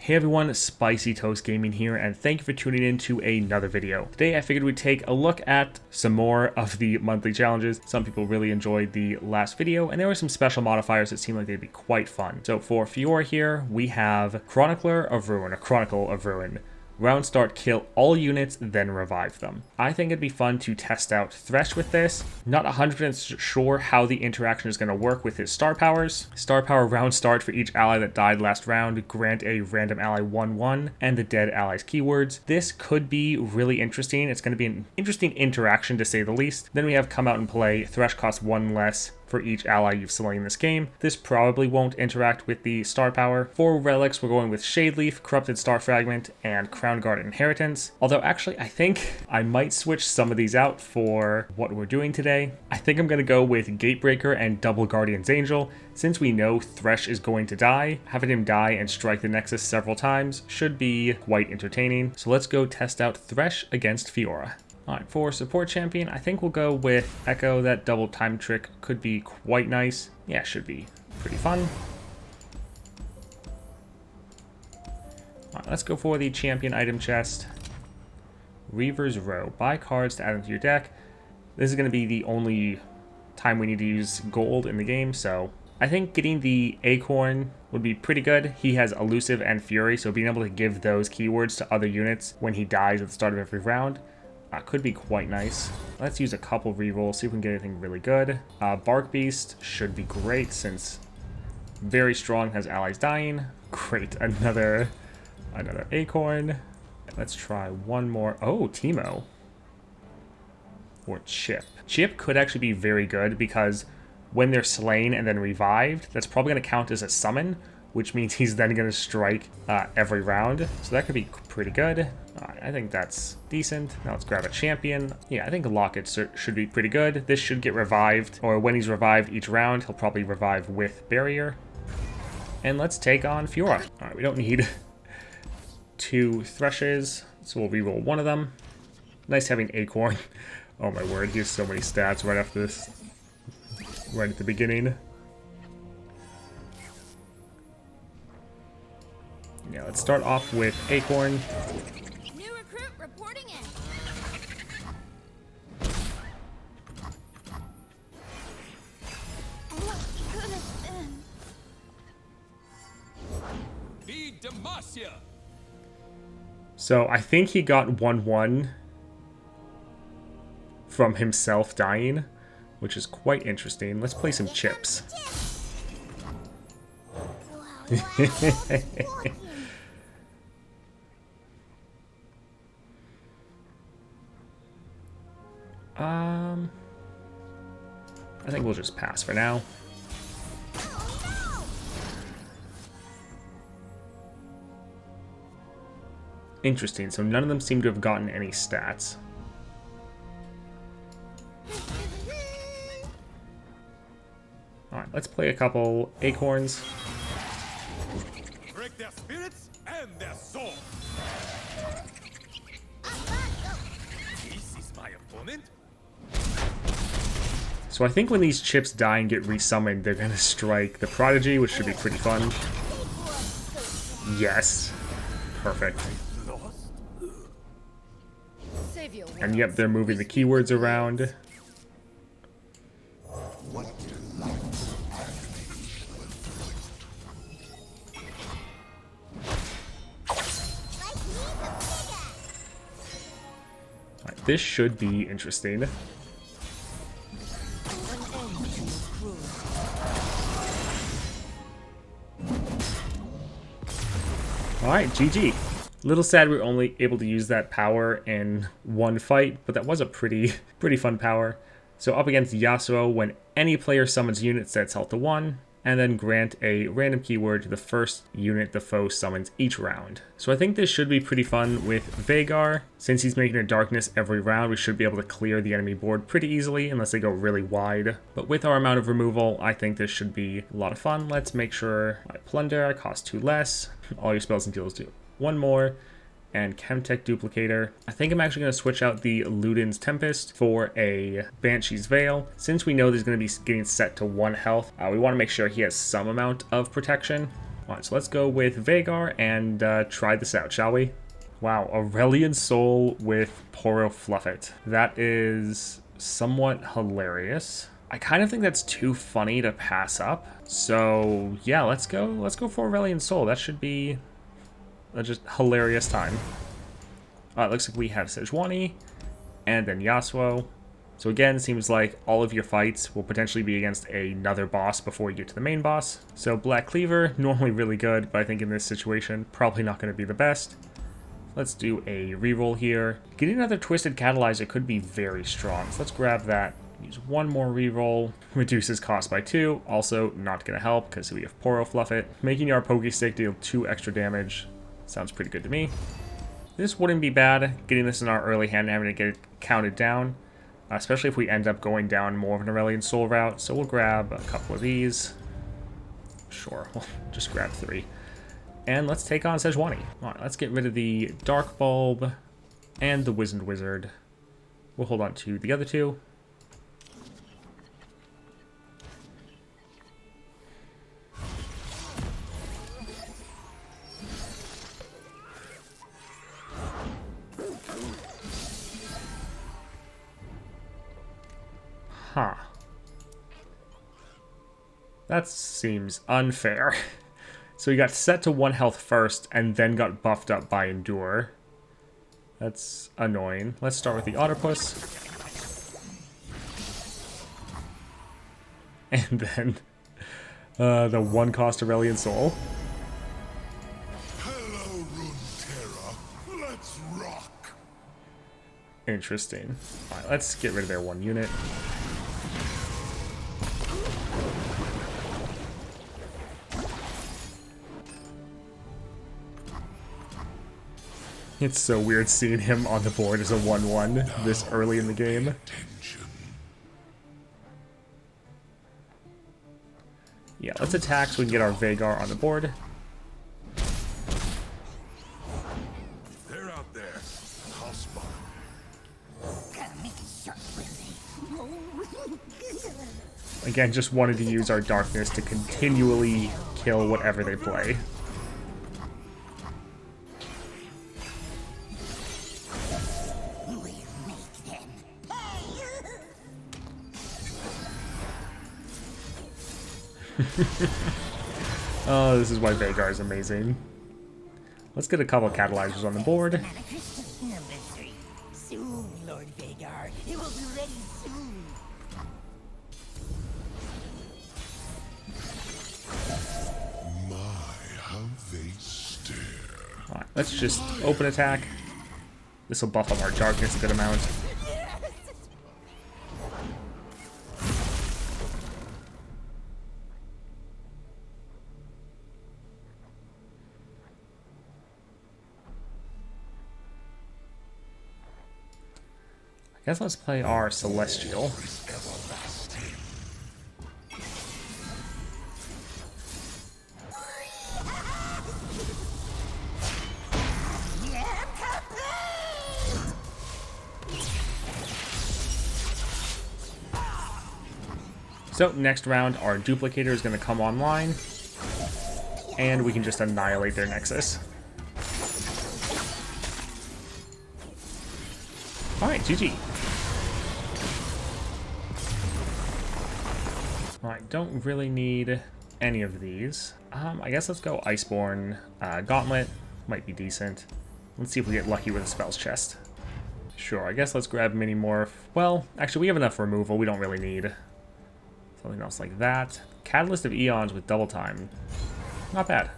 Hey everyone, Spicy Toast Gaming here, and thank you for tuning in to another video. Today I figured we'd take a look at some more of the monthly challenges. Some people really enjoyed the last video, and there were some special modifiers that seemed like they'd be quite fun. So for Fiora here, we have Chronicler of Ruin, or Chronicle of Ruin. Round start, kill all units, then revive them. I think it'd be fun to test out Thresh with this. Not 100% sure how the interaction is going to work with his star powers. Star power round start for each ally that died last round. Grant a random ally 1/1 and the dead ally's keywords. This could be really interesting. It's going to be an interesting interaction to say the least. Then we have come out and play. Thresh costs 1 less for each ally you've slain in this game. This probably won't interact with the star power. For relics, we're going with Shade Leaf, Corrupted Star Fragment, and Crown Guard Inheritance. Although actually, I think I might switch some of these out for what we're doing today. I think I'm going to go with Gatebreaker and Double Guardian's Angel. Since we know Thresh is going to die, having him die and strike the Nexus several times should be quite entertaining. So let's go test out Thresh against Fiora. Alright, for support champion, I think we'll go with Echo. That double time trick could be quite nice. Yeah, should be pretty fun. Alright, let's go for the champion item chest. Reaver's Row. Buy cards to add into your deck. This is going to be the only time we need to use gold in the game, so I think getting the Acorn would be pretty good. He has Elusive and Fury, so being able to give those keywords to other units when he dies at the start of every round could be quite nice. Let's use a couple rerolls, see if we can get anything really good. Bark Beast should be great since very strong, has allies dying. Great, another Acorn. Let's try one more. Oh, Teemo. Or Chip. Chip could actually be very good because when they're slain and then revived, that's probably going to count as a summon, which means he's then going to strike every round. So that could be pretty good. I think that's decent. Now let's grab a champion. Yeah, I think Locket should be pretty good. This should get revived, or when he's revived each round, he'll probably revive with Barrier. And let's take on Fiora. All right, we don't need 2 Threshes, so we'll reroll one of them. Nice having Acorn. Oh my word, he has so many stats right after this, right at the beginning. Yeah, let's start off with Acorn. New recruit reporting in. What could have been? Be Demacia. So I think he got 1/1 from himself dying, which is quite interesting. Let's play some chips. I think we'll just pass for now. Interesting, so none of them seem to have gotten any stats. Alright, let's play a couple Acorns. Break their spirits and their soul. This is my opponent. So I think when these chips die and get resummoned, they're gonna strike the Prodigy, which should be pretty fun. Yes. Perfect. And yep, they're moving the keywords around. Alright, this should be interesting. Alright, GG. Little sad we were only able to use that power in one fight, but that was a pretty fun power. So up against Yasuo, when any player summons unit sets health to 1, and then grant a random keyword to the first unit the foe summons each round. So I think this should be pretty fun with Veigar. Since he's making a darkness every round, we should be able to clear the enemy board pretty easily unless they go really wide. But with our amount of removal, I think this should be a lot of fun. Let's make sure I plunder, I cost 2 less. All your spells and deals do 1 more. and Chemtech Duplicator. I think I'm actually going to switch out the Luden's Tempest for a Banshee's Veil. Since we know there's going to be getting set to 1 health, we want to make sure he has some amount of protection. Alright, so let's go with Veigar and try this out, shall we? Wow, Aurelion Soul with Poro Fluffit. That is somewhat hilarious. I kind of think that's too funny to pass up. So yeah, let's go for Aurelion Soul. That should be a just hilarious time. It looks like we have Sejuani and then Yasuo. So again, it seems like all of your fights will potentially be against another boss before you get to the main boss. So Black Cleaver, normally really good, but I think in this situation, probably not going to be the best. Let's do a reroll here. Getting another Twisted Catalyzer could be very strong. So let's grab that. Use one more reroll. Reduces cost by 2. Also not going to help because we have Poro Fluffit. Making our Pokestick deal 2 extra damage. Sounds pretty good to me. This wouldn't be bad, getting this in our early hand and having to get it counted down. Especially if we end up going down more of an Aurelion Soul route. So we'll grab a couple of these. Sure, we'll just grab 3. And let's take on Sejuani. Alright, let's get rid of the Dark Bulb and the Wizened Wizard. We'll hold on to the other 2. Huh. That seems unfair. So he got set to 1 health first, and then got buffed up by Endure. That's annoying. Let's start with the Otterpuss. And then the 1-cost Aurelion Soul. Hello, Runeterra. Let's rock. Interesting. Alright, let's get rid of their 1 unit. It's so weird seeing him on the board as a 1-1 this early in the game. Yeah, let's attack so we can get our Veigar on the board. They're out there. I'll spot 'em. Again, just wanted to use our darkness to continually kill whatever they play. Oh, this is why Veigar is amazing. Let's get a couple of catalyzers on the board. Number 3. Soon, Lord Veigar. It will be ready soon. My, how they stare. Alright, let's just open attack. This will buff up our darkness a good amount. I guess let's play our Celestial. So next round, our Duplicator is going to come online, and we can just annihilate their Nexus. Alright, GG. Alright, don't really need any of these. I guess let's go Iceborne. Gauntlet might be decent. Let's see if we get lucky with a spells chest. Sure, I guess let's grab Mini Morph. Well, actually we have enough removal, we don't really need something else like that. Catalyst of Eons with double time. Not bad.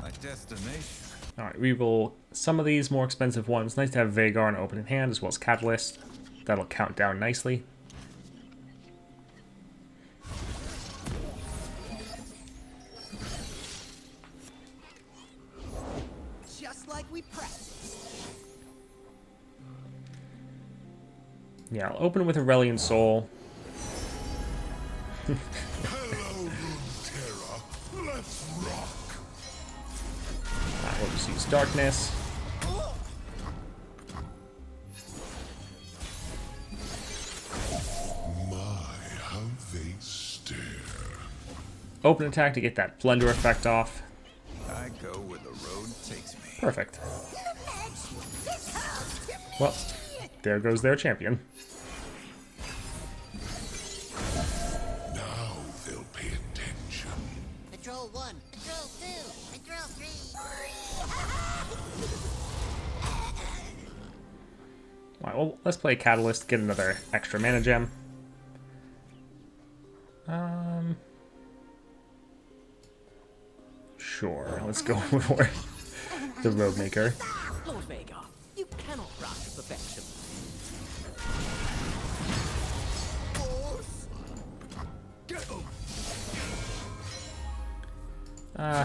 My destination. Alright, reroll some of these more expensive ones. Nice to have Veigar and Open in hand as well as Catalyst. That'll count down nicely. Just like we practiced. Yeah, I'll open with Aurelion Soul. Hello, Runeterra. Let's rock. We'll just use Darkness. My, how they stare. Open attack to get that Plunder effect off. Perfect. Well, there goes their champion. Now they'll pay attention. Patrol 1, Patrol 2, Patrol 3. Alright, well, let's play Catalyst, get another extra mana gem. Sure, let's go for the Road Maker. Lord Veigar, you cannot rush perfection.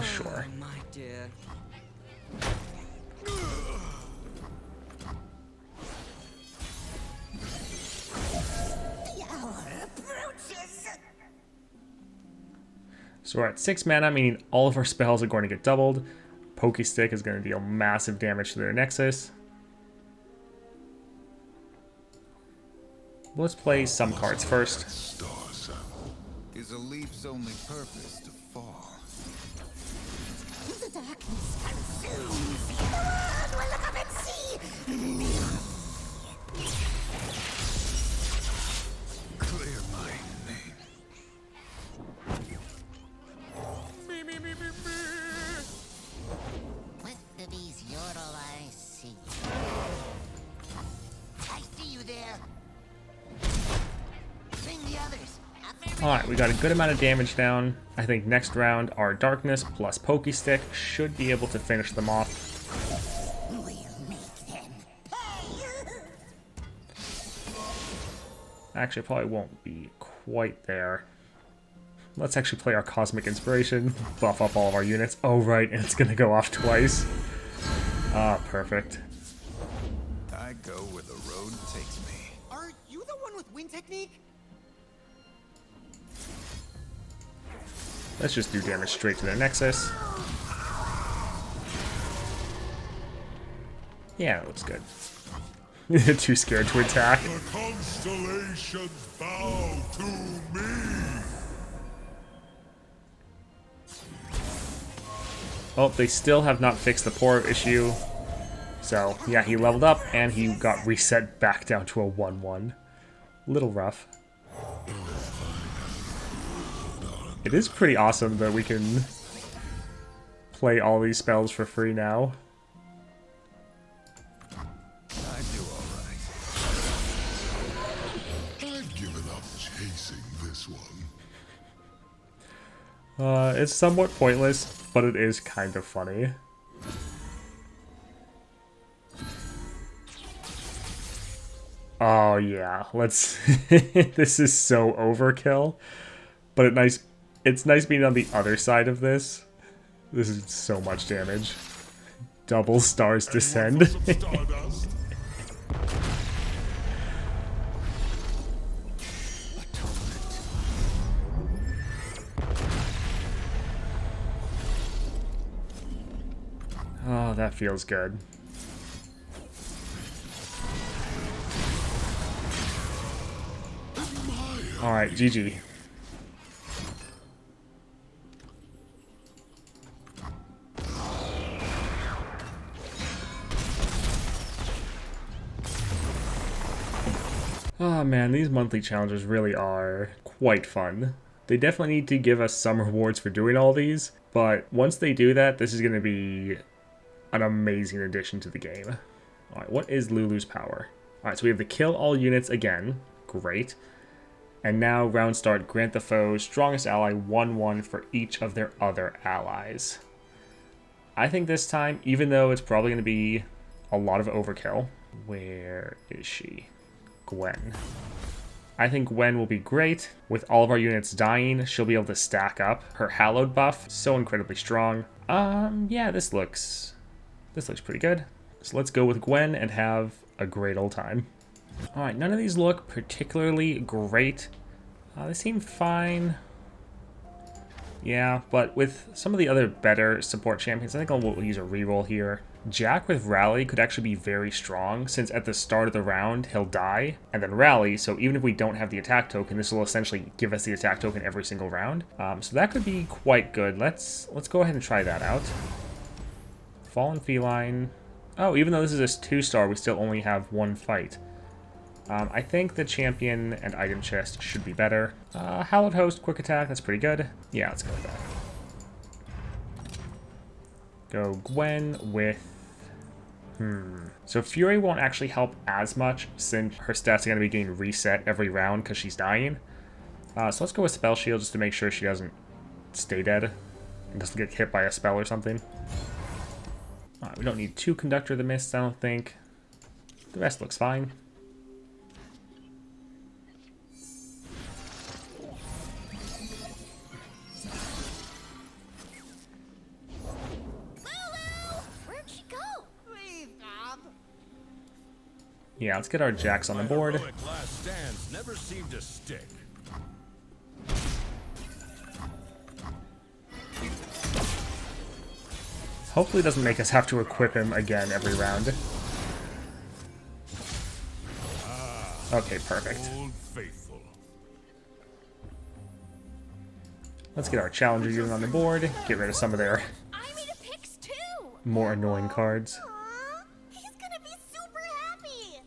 Sure. Oh, my dear. The hour approaches. So we're at 6 mana, meaning all of our spells are going to get doubled. Pokey Stick is going to deal massive damage to their Nexus. Let's play some cards first. Star sound. Is a leaf's only purpose to fall? The darkness consumes. The world will look up and see me. Clear my name. What do these yodel eyes see? I see you there. Bring the others. Alright, we got a good amount of damage down. I think next round, our Darkness plus Pokey Stick should be able to finish them off. We'll make them pay. Actually, it probably won't be quite there. Let's actually play our Cosmic Inspiration, buff up all of our units. Oh, right, and it's going to go off twice. Ah, perfect. I go where the road takes me. Are you the one with wind technique? Let's just do damage straight to their Nexus. Yeah, that looks good. Too scared to attack. The constellations bow to me. Oh, they still have not fixed the poor issue. So, yeah, he leveled up, and he got reset back down to a 1-1. Little rough. It is pretty awesome that we can play all these spells for free now. I do all right. I've given up chasing this one. It's somewhat pointless, but it is kind of funny. Oh yeah, let's... This is so overkill, but it's nice being on the other side of this. This is so much damage. Double stars descend. Stardust. Oh, that feels good. Alright, GG. Oh man, these monthly challenges really are quite fun. They definitely need to give us some rewards for doing all these, but once they do that, this is going to be an amazing addition to the game. Alright, what is Lulu's power? Alright, so we have the kill all units again. Great. And now, round start, grant the foe's strongest ally 1/1 for each of their other allies. I think this time, even though it's probably going to be a lot of overkill, where is she? Gwen. I think Gwen will be great. With all of our units dying, she'll be able to stack up. Her Hallowed buff, so incredibly strong. Yeah, this looks pretty good. So let's go with Gwen and have a great old time. Alright, none of these look particularly great. They seem fine. Yeah, but with some of the other better support champions, I think we'll use a reroll here. Jack with Rally could actually be very strong, since at the start of the round, he'll die, and then Rally, so even if we don't have the attack token, this will essentially give us the attack token every single round. So that could be quite good. Let's go ahead and try that out. Fallen Feline. Oh, even though this is a 2-star, we still only have 1 fight. I think the champion and item chest should be better. Hallowed Host, quick attack, that's pretty good. Yeah, let's go with that. Go Gwen with... So Fury won't actually help as much since her stats are going to be getting reset every round because she's dying. So let's go with Spell Shield just to make sure she doesn't stay dead and doesn't get hit by a spell or something. We don't need 2 Conductor of the Mists, I don't think. The rest looks fine. Where'd she go? Leave, Bob. Yeah, let's get our Jax on the board. Heroic last stands never seem to stick. Hopefully it doesn't make us have to equip him again every round. Okay, perfect. Old faithful. Let's get our Challenger unit on the board, get rid of some of their I made a picks too. more annoying cards. Aw, he's gonna be super happy.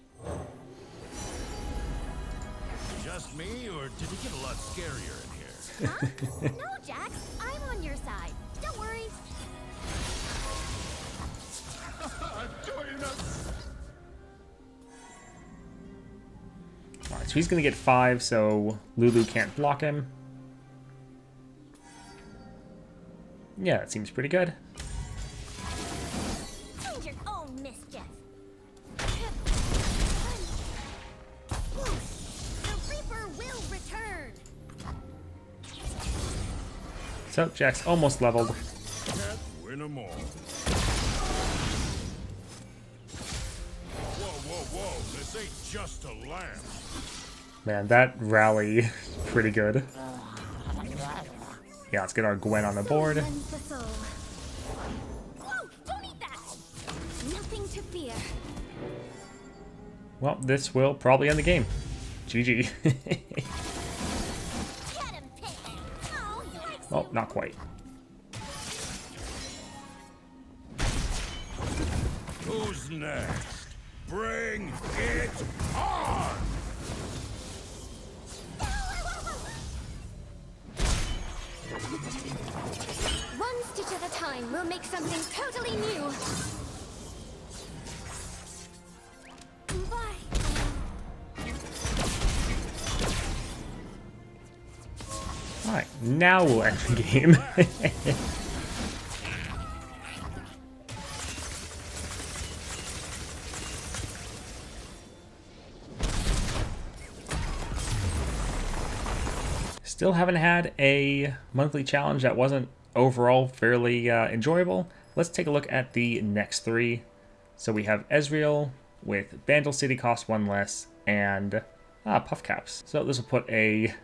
Just me, or did he get a lot scarier in here? Huh? No, Jax, I'm on your side. Don't worry. Alright, so he's gonna get 5, so Lulu can't block him. Yeah, that seems pretty good. Find your own mischief. The Reaper will return. So Jax almost leveled. Can't win 'em all. Whoa, this ain't just a lamb. Man, that rally is pretty good. Yeah, let's get our Gwen on the board. Cleanse the soul. Whoa, don't eat that. Nothing to fear. Well, this will probably end the game. GG. Get him, Pippin. Oh, you like Oh, not quite. Who's next? Bring it on! One stitch at a time, we'll make something totally new. Bye. Alright, now we'll end the game. Still haven't had a monthly challenge that wasn't overall fairly enjoyable. Let's take a look at the next 3. So we have Ezreal with Bandle City cost 1 less and Puff Caps. So this will put a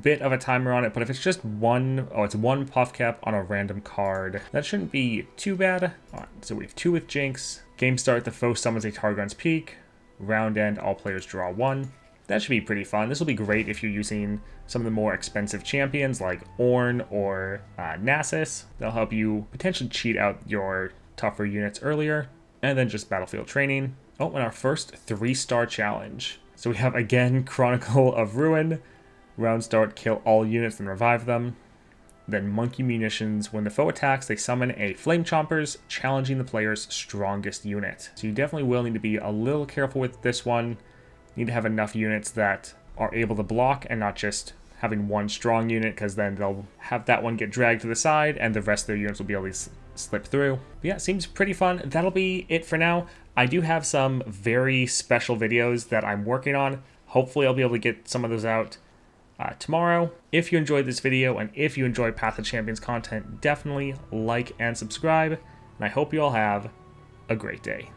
bit of a timer on it, but if it's just it's 1 Puff Cap on a random card, that shouldn't be too bad. All right, so we have 2 with Jinx. Game start, the foe summons a Targon's Peak. Round end, all players draw 1. That should be pretty fun. This will be great if you're using some of the more expensive champions like Ornn or Nasus. They'll help you potentially cheat out your tougher units earlier. And then just battlefield training. Oh, and our first 3-star challenge. So we have, again, Chronicle of Ruin. Round start, kill all units and revive them. Then Monkey Munitions. When the foe attacks, they summon a Flame Chompers, challenging the player's strongest unit. So you definitely will need to be a little careful with this one. You need to have enough units that are able to block and not just having 1 strong unit, because then they'll have that one get dragged to the side and the rest of their units will be able to slip through. But yeah, it seems pretty fun. That'll be it for now. I do have some very special videos that I'm working on. Hopefully I'll be able to get some of those out tomorrow. If you enjoyed this video and if you enjoy Path of Champions content, definitely like and subscribe. And I hope you all have a great day.